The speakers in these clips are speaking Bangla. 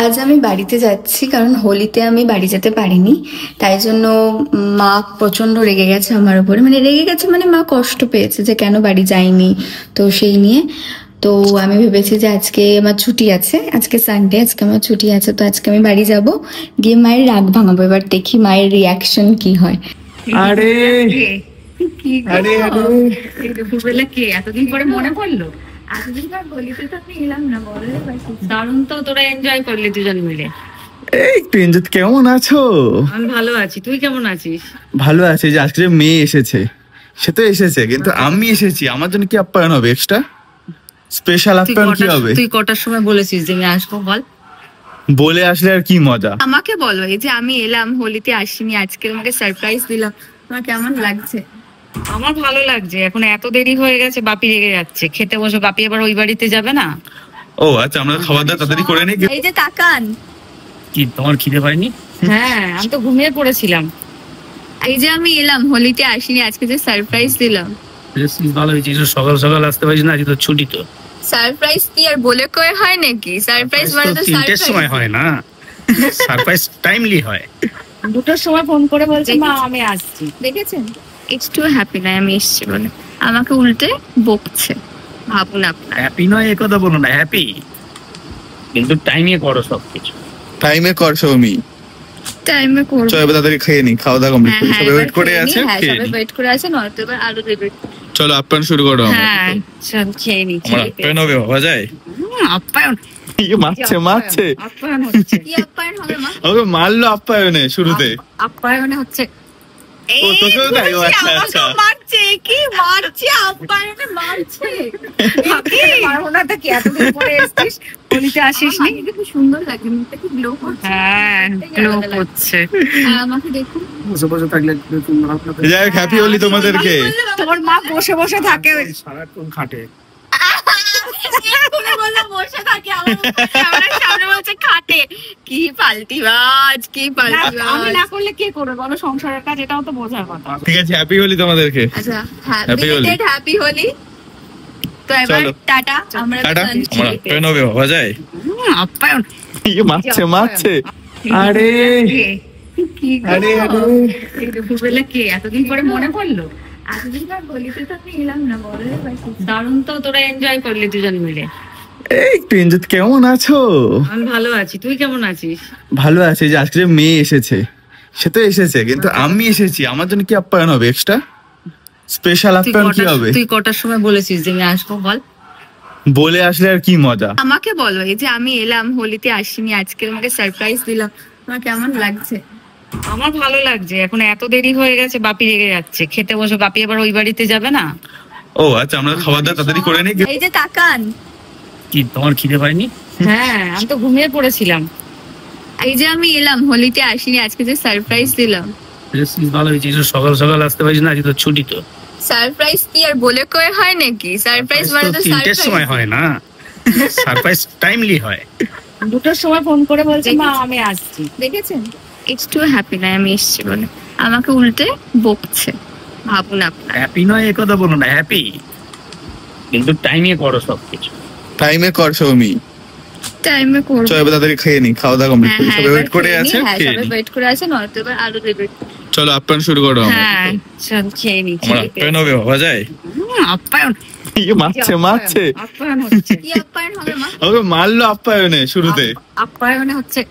আজ আমি বাড়িতে যাচ্ছি কারণ হোলিতে আমি বাড়ি যেতে পারিনি, তাই জন্য মা প্রচন্ড রেগে গেছে আমার উপরে। মানে রেগে গেছে মানে মা কষ্ট পেয়েছে যে কেন বাড়ি যাইনি, তো সেই নিয়ে। তো আমি ভেবেছি যে আজকে আমার ছুটি আছে, আজকে সানডে, আজকে আমার ছুটি আছে, তো আজকে আমি বাড়ি যাব, গিয়ে মায়ের রাগ ভাঙাবো। এবার দেখি মায়ের রিয়াকশন কি হয়। আরে আরে দুপুরবেলা কে এতদিন পরে মনে পড়লো? এতদিন পর হোলিতে তো আমি এলাম না, বলে দারুণ তো, তোরা এনজয় করলি দুজন মিলে। একটু এনজয়। কেমন আছো? আমি ভালো আছি, তুই কেমন আছিস? ভালো আছি। যে আজকে যে মেয়ে এসেছে সে তো এসেছে, কিন্তু আমি এসেছি, আমার জন্য কি আপ্যায়ন হবে? এক্সট্রা স্পেশাল আপ্যায়ন কি হবে? তুই কটার সময় বলেছিস যে আমি আসবো? বল। বলে আসলে আর কি মজা। আমাকে বলো, এই যে আমি এলাম, হোলিতে আসিনি, আজকে তোমাকে সারপ্রাইজ দিলাম, তোমার কেমন লাগছে? আমার ভালো লাগছে। এখন এত দেরি হয়ে গেছে, বাপি রেগে যাচ্ছে। খেতে বসে, বাপি এবার ওই বাড়িতে যাবে না। ও আচ্ছা, আমরা খাবার দাবার তাড়াতাড়ি করে নিই। এই যে তাকান। কি তোমার খিদে পায়নি? হ্যাঁ, আমি তো ঘুমিয়ে পড়েছিলাম। এই যে আমি এলাম, হোলিতে আসিনি, আজকে যে সারপ্রাইজ দিলাম। ভালো হয়েছে, সকাল সকাল আসতে পারিস না, আজকে তো ছুটি। তো সারপ্রাইজ কি আর বলে কয়ে হয় নাকি? সারপ্রাইজ মানে তো তিনটের সময় হয় না, সারপ্রাইজ টাইমলি হয়। দুটোর সময় ফোন করে বলছে মা আমি আসছি। দেখেছেন, একটু হ্যাপি নয় আমি এসছি বলে, আমাকে উল্টে বকছে। ভাবুন আপনার। হ্যাপি নয় এ কথা বলো না, হ্যাপি, কিন্তু টাইমে করো সবকিছু। টাইমে কর সৌমি, টাইমে করব। চলো এবার তাড়াতাড়ি খেয়ে নি, খাওয়া দাওয়া কমপ্লিট করি। সবাই ওয়েট করে আছে, সবাই ওয়েট করে আছে, নয়তো এবার আরো দেবে। চলো আপ্যায়ন শুরু করো। হ্যাঁ চল খেয়ে নি। আপ্যায়ন হবে বাবা যায়। আপ্যায়ন মারছে আপ্যায়ন হচ্ছে। কি আপ্যায়ন হবে মা? ওকে মারলো আপ্যায়নে শুরুতে। আপ্যায়নে হচ্ছে। ও তোকেও তাই? আচ্ছা আচ্ছা, মারছে কি? মারছে আপ্যায়নে, মারছে। মারবো না তো কি? এতদিন পরে এসেছিস, হোলিতে আসিস নি? খুব সুন্দর লাগে, মুখটা কি গ্লো করছে। হ্যাঁ গ্লো করছে। আমাকে দেখুন, বসে বসে থাকলে যাই হোক, হ্যাপি হোলি তোমাদেরকে। তোর মা বসে বসে থাকে, সারাক্ষণ খাটে। বসে থাকে আমার সামনে, বলছে খাটে। কি পাল্টিবাজ, কি পাল্টিবাজ। আমি না করলে কে করবে বলো সংসারের কাজ? এটাও তো বোঝার কথা। ঠিক আছে, হ্যাপি হোলি তোমাদেরকে। আচ্ছা, হ্যাপি হোলি। তো এবার টাটা, আমরা আপ্যায়ন হবে বাবা যায়। আপ্যায়ন মারছে। আরে আরে দুপুরবেলা কে এতদিন পরে মনে পড়লো? এতদিন পর হোলিতে তো আমি এলাম না, বলে দারুণ তো, তোরা এনজয় করলি দুজন মিলে। একটু এনজয়। কেমন আছো? আমি ভালো আছি, তুই কেমন আছিস? ভালো আছি। যে আজকে যে মেয়ে এসেছে সে তো এসেছে, কিন্তু আমি এসেছি, আমার জন্য কি আপ্যায়ন হবে? এক্সট্রা স্পেশাল আপ্যায়ন কি হবে? তুই কটার সময় বলেছিস যে আমি আসবো? বল। বলে আসলে আর কি মজা। আমাকে বলো, এই যে আমি এলাম, হোলিতে আসিনি, আজকে তোমাকে সারপ্রাইজ দিলাম, তোমার কেমন লাগছে? আমার ভালো লাগছে। এখন এত দেরি হয়ে গেছে, বাপি রেগে যাচ্ছে। খেতে বসে, বাপি এবার ওই বাড়িতে যাবে না। ও আচ্ছা, আমরা খাবার দাবার তাড়াতাড়ি করে নিই। এই যে তাকান। কি তোমার খিদে পায়নি? হ্যাঁ, আমি তো ঘুমিয়ে পড়েছিলাম। এই যে আমি এলাম, হোলিতে আসিনি, আজকে যে সারপ্রাইজ দিলাম। ভালো হয়েছে, সকাল সকাল আসতে পারিস না, আজকে তো ছুটি। তো সারপ্রাইজ কি আর বলে কয়ে হয় নাকি? সারপ্রাইজ মানে তো তিনটের সময় হয় না, সারপ্রাইজ টাইমলি হয়। দুটোর সময় ফোন করে বলছে মা আমি আসছি। দেখেছেন, একটু হ্যাপি নয় আমি এসছি বলে, আমাকে উল্টে বকছে। ভাবুন আপনার। হ্যাপি নয় এ কথা বলো না, হ্যাপি, কিন্তু টাইমে করো সবকিছু। টাইমে কর সৌমি, টাইমে করব। চলো এবার তাড়াতাড়ি খেয়ে নি, খাওয়া দাওয়া কমপ্লিট করি। সবাই ওয়েট করে আছে, সবাই ওয়েট করে আছে, নয়তো এবার আরো দেবে। চলো আপ্যায়ন শুরু করো। হ্যাঁ চল খেয়ে নি। আপ্যায়ন হবে বাবা যায়। আপ্যায়ন মারছে। আপ্যায়ন হচ্ছে। কি আপ্যায়ন হবে মা? ওকে মারলো আপ্যায়নে শুরুতে। আপ্যায়নে হচ্ছে।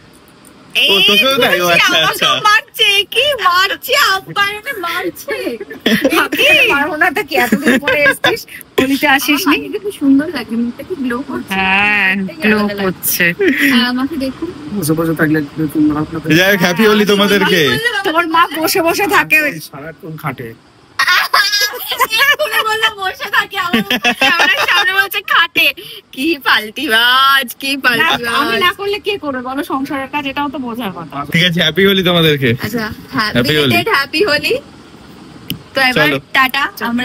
ও তোকেও তাই? আচ্ছা আচ্ছা, মারছে কি? মারছে আপ্যায়নে, মারছে। মারবো না তো কি? এতদিন পরে এসেছিস, হোলিতে আসিস নি? খুব সুন্দর লাগে, মুখটা কি গ্লো করছে। হ্যাঁ গ্লো করছে। আমাকে দেখুন, বসে বসে থাকলে যাই হোক, হ্যাপি হোলি তোমাদেরকে। তোর মা বসে বসে থাকে, সারাক্ষণ খাটে। বসে থাকে আমার সামনে, বলছে খাটে। কি পাল্টিবাজ, কি পাল্টিবাজ। আমি না করলে কে করবে বলো সংসারের কাজ? এটাও তো বোঝার কথা। ঠিক আছে, হ্যাপি হোলি তোমাদেরকে। আচ্ছা, হ্যাপি হোলি। তো এবার টাটা, আমরা